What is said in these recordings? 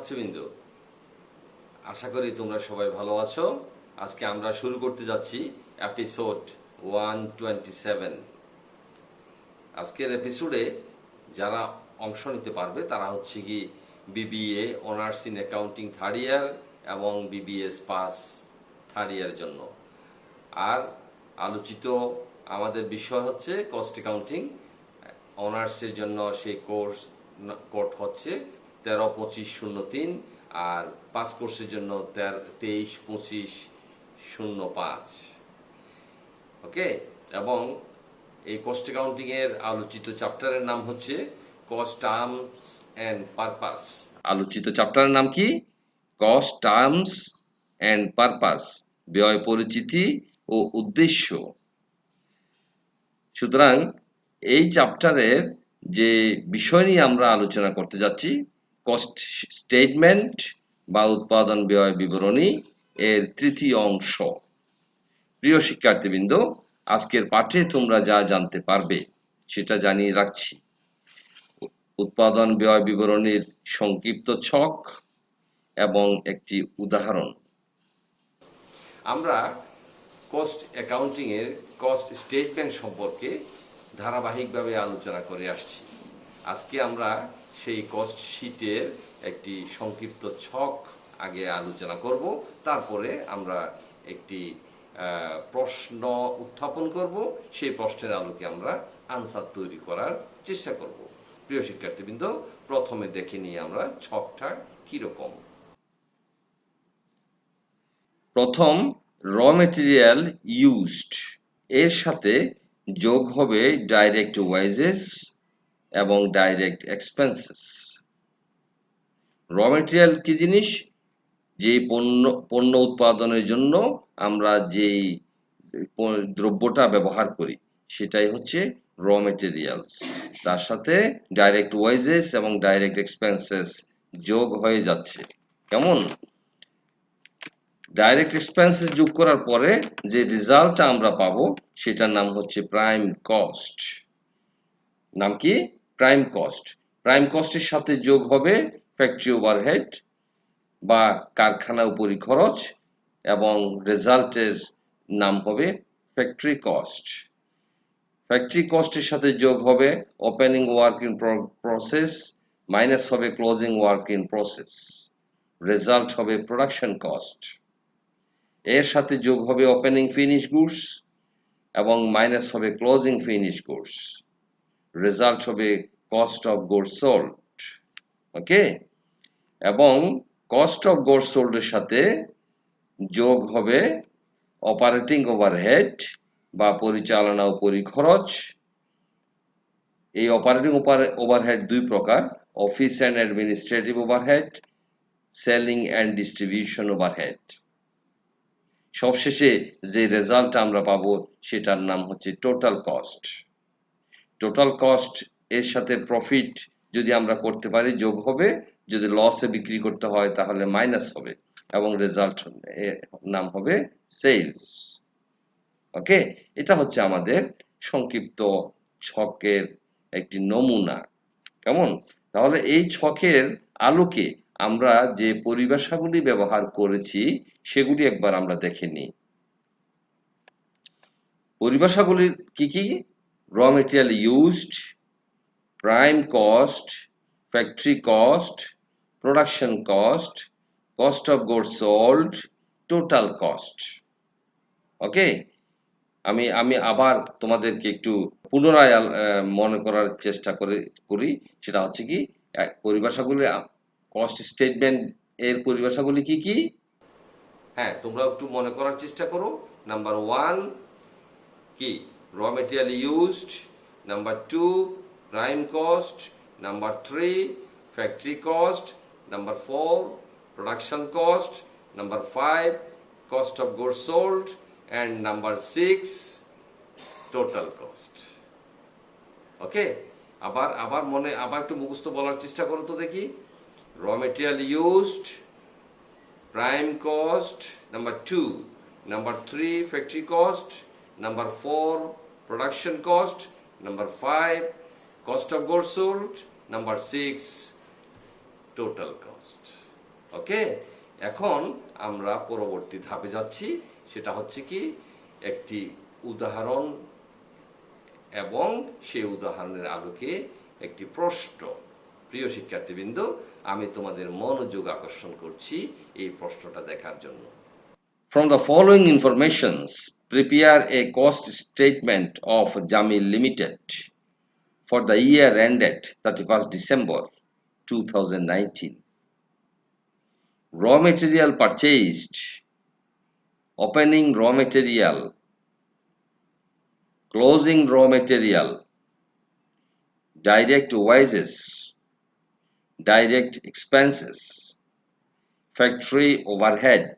ছাত্রবৃন্দ, আশা করি তোমরা সবাই ভালো আছো। আজকে আমরা শুরু করতে যাচ্ছি এপিসোড 127। আজকের এপিসোডে যারা অংশ নিতে পারবে তারা হচ্ছে কি BBA honours in accounting third year এবং বিবিএস পাস থার্ড ইয়ারের জন্য। আর আলোচিত আমাদের বিষয় হচ্ছে কস্ট অ্যাকাউন্টিং। অনার্সের জন্য সেই কোড হচ্ছে 13-25-03 আর পাস কোর্সের জন্য 23-25-05। ওকে, এবং এই কস্ট অ্যাকাউন্টিং এর আলোচিত চ্যাপ্টারের নাম হচ্ছে কস্ট টার্মস অ্যান্ড পারপাস। আলোচিত চ্যাপ্টারের নাম কি? কস্ট টার্মস অ্যান্ড পারপাস, ব্যয় পরিচিতি ও উদ্দেশ্য। সুতরাং এই চ্যাপ্টারের যে বিষয় নিয়ে আমরা আলোচনা করতে যাচ্ছি, কস্ট স্টেটমেন্ট বা উৎপাদন ব্যয় বিবরণী এর তৃতীয় অংশ। প্রিয় শিক্ষার্থীবৃন্দ, আজকের পাঠে তোমরা যা জানতে পারবে সেটা জানিয়ে রাখছি। উৎপাদন ব্যয় বিবরণীর সংক্ষিপ্ত ছক এবং একটি উদাহরণ। আমরা কস্ট অ্যাকাউন্টিং এর কস্ট স্টেটমেন্ট সম্পর্কে ধারাবাহিকভাবে আলোচনা করে আসছি। আজকে আমরা সেই কস্ট শিটের একটি সংক্ষিপ্ত ছক আগে আলোচনা করব, তারপরে আমরা একটি প্রশ্ন উত্থাপন করব। সেই প্রশ্নের আলোকে আমরা আনসার তৈরি করার চেষ্টা করব। প্রিয় শিক্ষার্থীবৃন্দ, প্রথমে দেখে নিই আমরা ছকটা কিরকম। প্রথম, র মেটেরিয়াল ইউজড এর সাথে যোগ হবে ডাইরেক্ট ওয়াইজেস এবং ডাইরেক্ট এক্সপেন্সেস। র মেটেরিয়াল কি জিনিস? যে পণ্য উৎপাদনের জন্য আমরা যেই দ্রব্যটা ব্যবহার করি সেটাই হচ্ছে র মেটেরিয়ালস। তার সাথে ডাইরেক্ট ওয়াইজেস এবং ডাইরেক্ট এক্সপেন্সেস যোগ হয়ে যাচ্ছে। কেমন? ডাইরেক্ট এক্সপেন্সেস যোগ করার পরে যে রেজাল্টটা আমরা পাবো সেটার নাম হচ্ছে প্রাইম কস্ট। নাম কি? Prime cost. প্রাইম কস্টের সাথে যোগ হবে ফ্যাক্টরি ওভারহেড বা কারখানা উপরি খরচ এবং রেজাল্টের নাম হবে ফ্যাক্টরি কস্ট। ফ্যাক্টরি কস্টের সাথে যোগ হবে opening work in process minus হবে closing work in process. Result হবে প্রোডাকশন কস্ট। এর সাথে যোগ হবে ওপেনিং ফিনিশ গুডস এবং মাইনাস হবে ক্লোজিং ফিনিশ গুডস। রেজাল্ট হবে cost of goods sold. Okay, এবং কস্ট অফ গুডস সোল্ড এর সাথে যোগ হবে অপারেটিং ওভারহেড বা পরিচালনা উপরি খরচ। এই অপারেটিং ওভারহেড দুই প্রকার: office and administrative overhead, selling and distribution overhead. সবশেষে যে রেজাল্ট আমরা পাবো সেটার নাম হচ্ছে টোটাল কস্ট। টোটাল কস্ট এর সাথে প্রফিট যদি আমরা করতে পারি যোগ হবে, যদি লসে বিক্রি করতে হয় তাহলে মাইনাস হবে এবং রেজাল্ট নাম হবে সেলস। ওকে, এটা হচ্ছে আমাদের সংক্ষিপ্ত ছকের একটি নমুনা। কেমন? তাহলে এই ছকের আলোকে আমরা যে পরিভাষাগুলি ব্যবহার করেছি সেগুলি একবার আমরা দেখে নিই। পরিভাষাগুলি কি কি? Raw material used, prime cost, factory cost, production cost, cost of goods sold, total cost. Okay, আমি আবার তোমাদেরকে একটু পুনরায় মনে করার চেষ্টা করি। সেটা হচ্ছে কি পরিভাষাগুলি, কস্ট স্টেটমেন্ট এর পরিভাষাগুলি কি কি? হ্যাঁ, তোমরা একটু মনে করার চেষ্টা করো। নাম্বার 1 কি? Raw material used. Number 2 prime cost. Number 3 factory cost. Number 4 production cost. Number 5 cost of goods sold and number 6 total cost. Okay, আবার একটু মুখস্থ বলার চেষ্টা করো তো দেখি। Raw material used, prime cost, number 2, number 3 factory cost, number 4 production cost, number 5 cost of goods sold, number 6 total cost. Okay, এখন আমরা পরবর্তী ধাপে যাচ্ছি, সেটা হচ্ছে কি একটি উদাহরণ এবং সেই উদাহরণের আলোকে একটি প্রশ্ন। প্রিয় শিক্ষার্থীবৃন্দ, আমি তোমাদের মনোযোগ আকর্ষণ করছি এই প্রশ্নটা দেখার জন্য। From the following informations, prepare a cost statement of Jamil Limited for the year ended 31st December 2019. Raw material purchased, opening raw material, closing raw material, direct wages, direct expenses, factory overhead,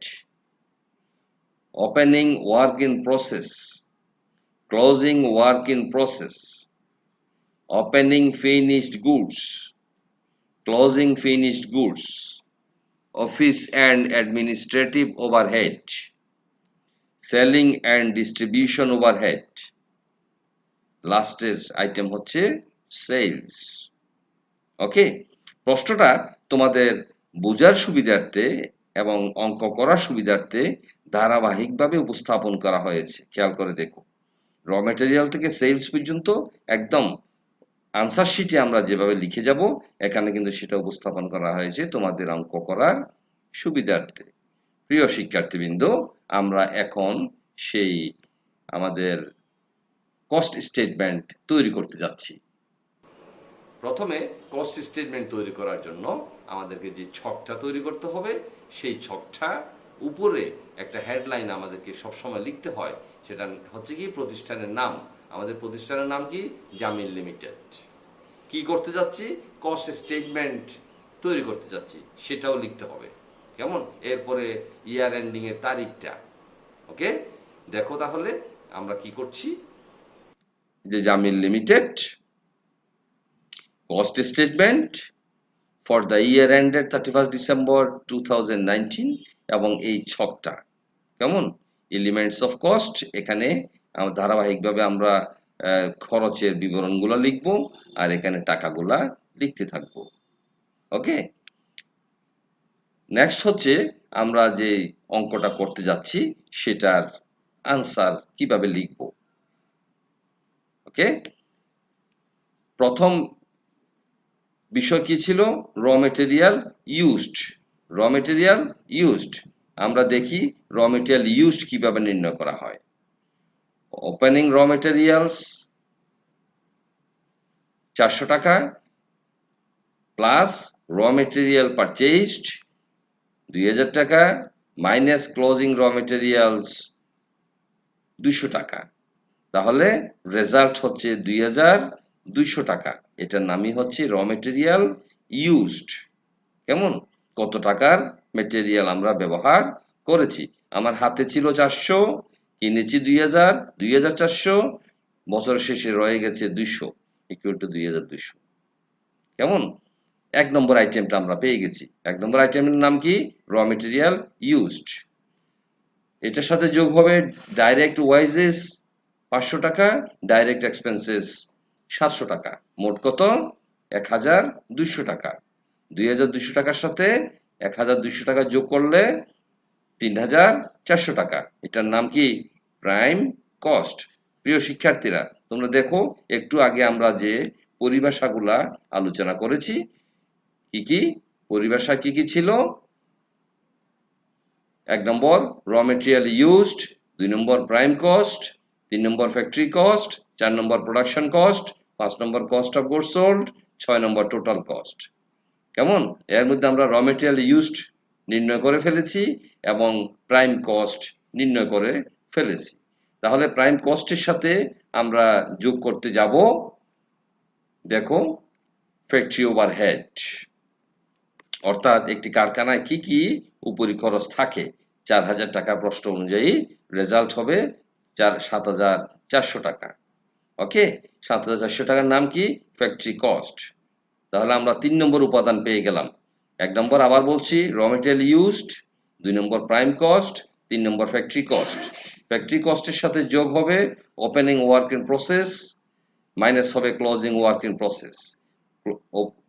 opening work in process, closing work in process, opening finished goods, closing finished goods, office and administrative overhead, selling and distribution overhead, লাস্টের item হচ্ছে sales. ওকে, প্রশ্নটা তোমাদের বোঝার সুবিধার্থে এবং অঙ্ক করার সুবিধার্থে ধারাবাহিকভাবে উপস্থাপন করা হয়েছে, খেয়াল করে দেখো। র ম্যাটেরিয়াল থেকে সেলস পর্যন্ত একদম আনসার শিটে আমরা যেভাবে লিখে যাব, এখানে কিন্তু সেটা উপস্থাপন করা হয়েছে তোমাদের অঙ্ক করার সুবিধার্থে। প্রিয় শিক্ষার্থীবৃন্দ, আমরা এখন সেই আমাদের কস্ট স্টেটমেন্ট তৈরি করতে যাচ্ছি। প্রথমে কস্ট স্টেটমেন্ট তৈরি করার জন্য আমাদেরকে যে ছকটা তৈরি করতে হবে, সেই ছকটা উপরে একটা হেডলাইন আমাদেরকে সবসময় লিখতে হয়, সেটা হচ্ছে কি প্রতিষ্ঠানের নাম। আমাদের প্রতিষ্ঠানের নাম কি? জামিল লিমিটেড। কি করতে যাচ্ছি? কস্ট স্টেটমেন্ট তৈরি করতে যাচ্ছি, সেটাও লিখতে হবে। কেমন? এরপরে ইয়ার এন্ডিং এর তারিখটা। ওকে, দেখো তাহলে আমরা কি করছি। যে Jamil limited cost statement for the year ended 31st December 2019 এবং এই ছকটা কেমন এলিমেন্টস অফ কস্ট, এখানে ধারাবাহিকভাবে আমরা খরচের বিবরণগুলো লিখব আর এখানে টাকাগুলা লিখতে থাকব। ওকে, নেক্সট হচ্ছে আমরা যে অঙ্কটা করতে যাচ্ছি সেটার আনসার কিভাবে লিখব। ওকে, প্রথম বিষয় কি ছিল? র মেটেরিয়াল ইউজড। র মেটেরিয়াল ইউজড, আমরা দেখি র মেটেরিয়াল ইউজড কিভাবে নির্ণয় করা হয়। ওপেনিং র মেটেরিয়ালস 400 টাকা প্লাস র মেটেরিয়াল পারচেজড 2000 টাকা মাইনাস ক্লোজিং র মেটেরিয়ালস 200 টাকা। তাহলে রেজাল্ট হচ্ছে 2200 টাকা। এটার নামই হচ্ছে র মেটেরিয়াল ইউজড। কেমন? কত টাকার মেটেরিয়াল আমরা ব্যবহার করেছি। আমার হাতে ছিল 400, কিনেছি 2000, 2400, বছর শেষে রয়ে গেছে 200 ইকুয়াল টু 2200। কেমন? এক নম্বর আইটেমটা আমরা পেয়ে গেছি। এক নম্বর আইটেমের নাম কি? Raw material used. এটার সাথে যোগ হবে ডাইরেক্ট ওয়াইজেস 500 টাকা, ডাইরেক্ট এক্সপেন্সেস 700 টাকা। মোট কত? 1200 টাকা। 2200 টাকার সাথে 1200 টাকা যোগ করলে 3400 টাকা। এটার নাম কি? Prime cost. প্রিয় শিক্ষার্থীরা, তোমরা দেখো একটু আগে আমরা যে পরিভাষাগুলা আলোচনা করেছি, কি কি পরিভাষা কি কি ছিল? 1 নম্বর র মেটেরিয়াল ইউজড, 2 নম্বর প্রাইম কস্ট, 3 নম্বর ফ্যাক্টরি কস্ট, 4 নম্বর প্রোডাকশন কস্ট, 5 নম্বর কস্ট অফ গুডস সোল্ড, 6 নম্বর টোটাল কস্ট। কেমন? এর মধ্যে আমরা র মেটেরিয়াল ইউজড নির্ণয় করে ফেলেছি এবং প্রাইম কস্ট নির্ণয় করে ফেলেছি। তাহলে প্রাইম কস্টের সাথে আমরা যোগ করতে যাব, দেখো, ফ্যাক্টরি ওভারহেড, অর্থাৎ একটি কারখানায় কি কি উপরি খরচ থাকে। 4000 টাকা প্রশ্ন অনুযায়ী রেজাল্ট হবে 7400 টাকা। ওকে, 7400 টাকার নাম কি? Factory cost. তাহলে আমরা 3 নম্বর উপাদান পেয়ে গেলাম। 1 নম্বর আবার বলছি র মেটেরিয়াল ইউজড, 2 নম্বর প্রাইম কস্ট, 3 নম্বর ফ্যাক্টরি কস্ট। ফ্যাক্টরি কস্টের সাথে যোগ হবে opening work in process minus হবে closing work in process.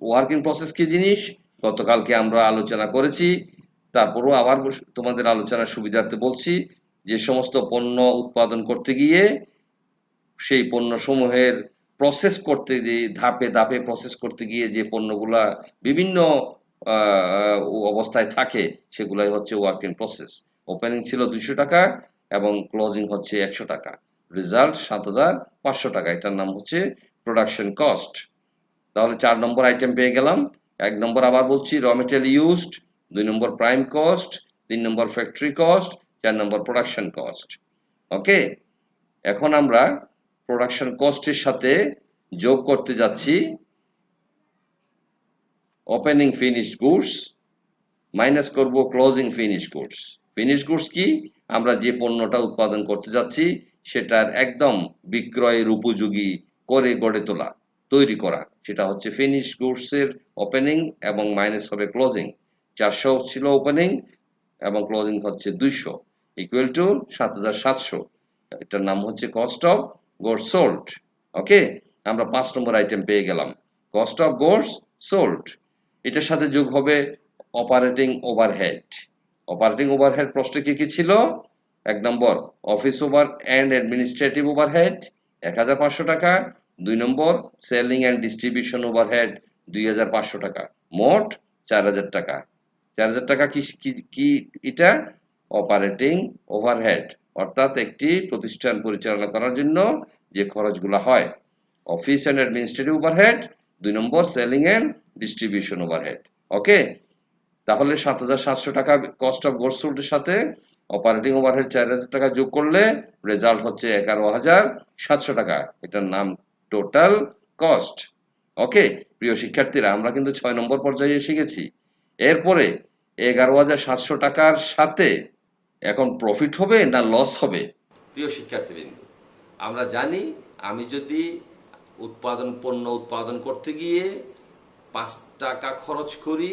Work in process কি জিনিস? গতকালকে আমরা আলোচনা করেছি, তারপরও আবার তোমাদের আলোচনার সুবিধার্থে বলছি, যে সমস্ত পণ্য উৎপাদন করতে গিয়ে সেই পণ্য সমূহের প্রসেস করতে যে ধাপে ধাপে প্রসেস করতে গিয়ে যে পণ্যগুলা বিভিন্ন অবস্থায় থাকে, সেগুলাই হচ্ছে ওয়ার্ক ইন প্রসেস। ওপেনিং ছিল 200 টাকা এবং ক্লোজিং হচ্ছে 100 টাকা, রেজাল্ট 7,500 টাকা। এটার নাম হচ্ছে প্রোডাকশন কস্ট। তাহলে 4 নম্বর আইটেম পেয়ে গেলাম। 1 নম্বর আবার বলছি র মেটেরিয়াল ইউজড, 2 নম্বর প্রাইম কস্ট, 3 নম্বর ফ্যাক্টরি কস্ট, 4 নম্বর প্রোডাকশন কস্ট। ওকে, এখন আমরা প্রোডাকশন কস্টের সাথে যোগ করতে যাচ্ছি ওপেনিং ফিনিশড গুডস, মাইনাস করব closing finished goods. Finished goods কি? আমরা যে পণ্যটা উৎপাদন করতে যাচ্ছি সেটার একদম বিক্রয়ের উপযোগী করে গড়ে তোলা, তৈরি করা, সেটা হচ্ছে ফিনিশড গুডস এর ওপেনিং, এবং মাইনাস হবে ক্লোজিং। 400 ছিল ওপেনিং এবং ক্লোজিং হচ্ছে 200, ইকুয়াল টু 7,700। এটার নাম হচ্ছে কস্ট অফ গুডস সোল্ড। ওকে, আমরা 5 নম্বর আইটেম পেয়ে গেলাম, কস্ট অফ গুডস সোল্ড। এটার সাথে যোগ হবে অপারেটিং ওভারহেড। অপারেটিং ওভারহেড প্রশ্নে কি কি ছিল? 1 নম্বর office over and administrative overhead 1,500 টাকা, 2 নম্বর সেলিং অ্যান্ড ডিস্ট্রিবিউশন ওভারহেড 2,500 টাকা, মোট 4,000 টাকা। 4,000 টাকা কি কি কি এটা অপারেটিং ওভারহেড, অর্থাৎ একটি প্রতিষ্ঠান পরিচালনা করার জন্য যে খরচগুলো হয়। অফিস অ্যান্ড অ্যাডমিনিস্ট্রেটিভ ওভারহেড, 2 নম্বর selling and distribution overhead. Okay, তাহলে 7,700 টাকা কস্ট অফ গুডস সোল্ড এর সাথে অপারেটিং ওভারহেড 4,000 টাকা যোগ করলে রেজাল্ট হচ্ছে 11,700 টাকা। এটার নাম টোটাল কস্ট। ওকে, প্রিয় শিক্ষার্থীরা, আমরা কিন্তু 6 নম্বর পর্যায়ে এসে গেছি। এরপরে 11,700 টাকার সাথে এখন প্রফিট হবে না লস হবে? প্রিয় শিক্ষার্থীবৃন্দ, আমরা জানি আমি যদি পণ্য উৎপাদন করতে গিয়ে 5 টাকা খরচ করি,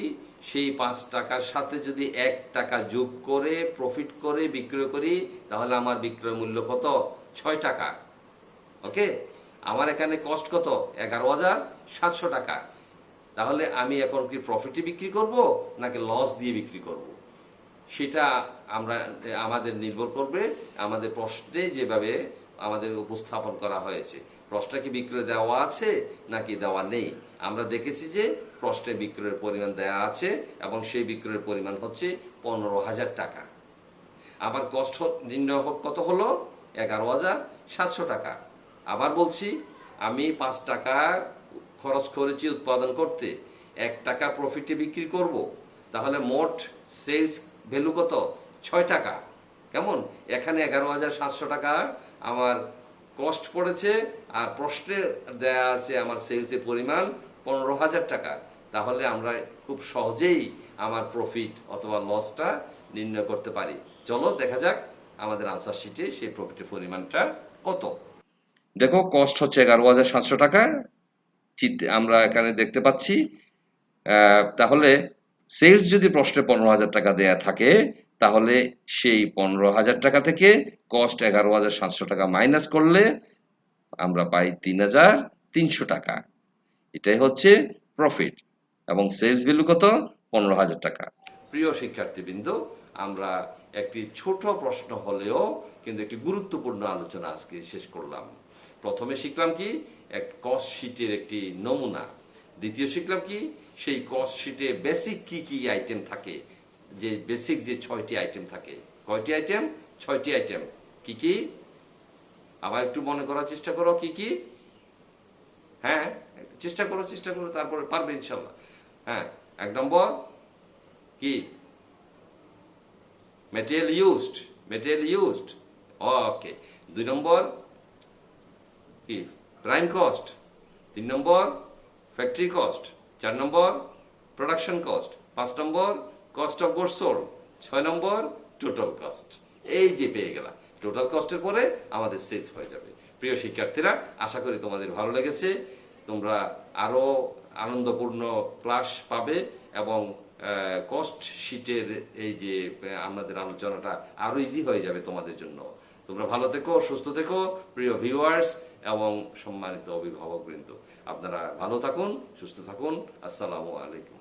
সেই 5 টাকার সাথে যদি 1 টাকা যোগ করে প্রফিট করে বিক্রয় করি, তাহলে আমার বিক্রয় মূল্য কত? 6 টাকা। ওকে, আমার এখানে কস্ট কত? 11,700 টাকা। তাহলে আমি এখন কি প্রফিটে বিক্রি করব নাকি লস দিয়ে বিক্রি করব? সেটা আমাদের নির্ভর করবে আমাদের প্রশ্নে যেভাবে আমাদের উপস্থাপন করা হয়েছে। প্রশ্নে কি বিক্রয় দেওয়া আছে নাকি দেওয়া নেই? আমরা দেখেছি যে প্রশ্নে বিক্রয়ের পরিমাণ দেওয়া আছে এবং সেই বিক্রয়ের পরিমাণ হচ্ছে 15,000 টাকা। আবার কষ্ট নির্ণয় কত হলো? 11,700 টাকা। আবার বলছি, আমি 5 টাকা খরচ করেছি উৎপাদন করতে, 1 টাকা প্রফিটে বিক্রি করব, তাহলে মোট সেলস ভ্যালু কত? 6 টাকা। কেমন? এখানে 11,700 টাকা আমার কস্ট পড়েছে, আর প্রশ্নে দেয়া আছে আমার সেলসের পরিমাণ 15,000 টাকা। তাহলে আমরা খুব সহজেই আমার প্রফিট অথবা লসটা নির্ণয় করতে পারি। চলো দেখা যাক আমাদের আনসার শিটে সেই প্রফিটের পরিমাণটা কত। দেখো, কস্ট হচ্ছে 11,700 টাকা, আমরা এখানে দেখতে পাচ্ছি। তাহলে সেলস যদি প্রশ্নে 15,000 টাকা দেয়া থাকে, তাহলে সেই 15,000 টাকা থেকে কস্ট 11,700 টাকা মাইনাস করলে আমরা পাই 3,300 টাকা। এটাই হচ্ছে প্রফিট, এবং সেলস ভ্যালু কত? 15,000 টাকা। প্রিয় শিক্ষার্থীবৃন্দ, আমরা একটি ছোট প্রশ্ন হলেও কিন্তু একটি গুরুত্বপূর্ণ আলোচনা আজকে শেষ করলাম। প্রথমে শিখলাম কি? এক কস্ট শিটের একটি নমুনা। দ্বিতীয় শিখলাম কি? সেই কস্ট শিটে বেসিক কি কি আইটেম থাকে, যে বেসিক যে 6টি আইটেম থাকে। কয়টি আইটেম? 6টি আইটেম। কি কি? আবার একটু মনে করার চেষ্টা করো। কি কি? হ্যাঁ, চেষ্টা করো, তারপরে পারবে ইনশাল্লাহ। হ্যাঁ, 1 নম্বর কি? Material used. ওকে। 2 নম্বর কি? Prime cost. 3 নম্বর ফ্যাক্টরি কস্ট। 4 নম্বর প্রোডাকশন কস্ট। 5 নম্বর কস্ট অফ গুডস সোল্ড। 6 নম্বর টোটাল কস্ট। এই যে পেয়ে গেলাম, টোটাল কস্টের পরে আমাদের সেলস হয়ে যাবে। প্রিয় শিক্ষার্থীরা, আশা করি তোমাদের ভালো লেগেছে। তোমরা আরো আনন্দপূর্ণ ক্লাস পাবে এবং কস্ট শিটের এই যে আমাদের আলোচনাটা আরো ইজি হয়ে যাবে তোমাদের জন্য। তোমরা ভালো থেকো, সুস্থ থেকো প্রিয় ভিউয়ার্স এবং সম্মানিত অভিভাবকবৃন্দ। আপনারা ভালো থাকুন, সুস্থ থাকুন। আসসালামু আলাইকুম।